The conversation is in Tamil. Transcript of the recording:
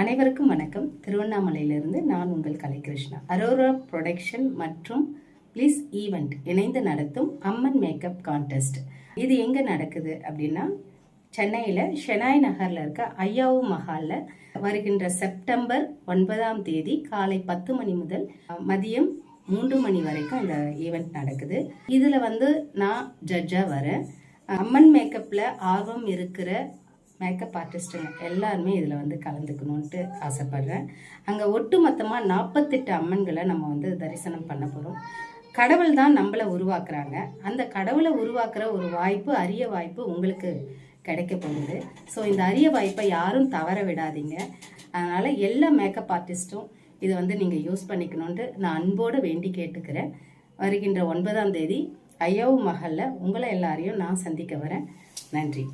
அனைவருக்கும் வணக்கம். திருவண்ணாமலையிலிருந்து நான் உங்கள் கலைகிருஷ்ணா. அரோரா ப்ரொடக்ஷன் மற்றும் ப்ளீஸ் ஈவெண்ட் இணைந்து நடத்தும் அம்மன் மேக்கப் கான்டெஸ்ட். இது எங்கே நடக்குது அப்படின்னா, சென்னையில் ஷெனாய் நகரில் இருக்க ஐயாவு மஹாலில் வருகின்ற செப்டம்பர் 9ஆம் தேதி காலை 10 மணி முதல் மதியம் 3 மணி வரைக்கும் இந்த ஈவெண்ட் நடக்குது. இதில் நான் ஜட்ஜாக வரேன். அம்மன் மேக்கப்பில் ஆர்வம் இருக்கிற மேக்கப் ஆர்டிஸ்ட்டுங்க எல்லாருமே இதில் கலந்துக்கணுன்ட்டு ஆசைப்பட்றேன். அங்கே ஒட்டு மொத்தமாக 48 அம்மன்களை நம்ம தரிசனம் பண்ண போகிறோம். கடவுள் தான் நம்மளை உருவாக்குறாங்க. அந்த கடவுளை உருவாக்குற ஒரு வாய்ப்பு, அரிய வாய்ப்பு உங்களுக்கு கிடைக்க போகுது. ஸோ இந்த அரிய வாய்ப்பை யாரும் தவற விடாதீங்க. அதனால் எல்லா மேக்கப் ஆர்டிஸ்ட்டும் இதை நீங்கள் யூஸ் பண்ணிக்கணுன்ட்டு நான் அன்போடு வேண்டி கேட்டுக்கிறேன். வருகின்ற 9ஆம் தேதி ஐயாவு மஹாலில் உங்களை எல்லாரையும் நான் சந்திக்க வரேன். நன்றி.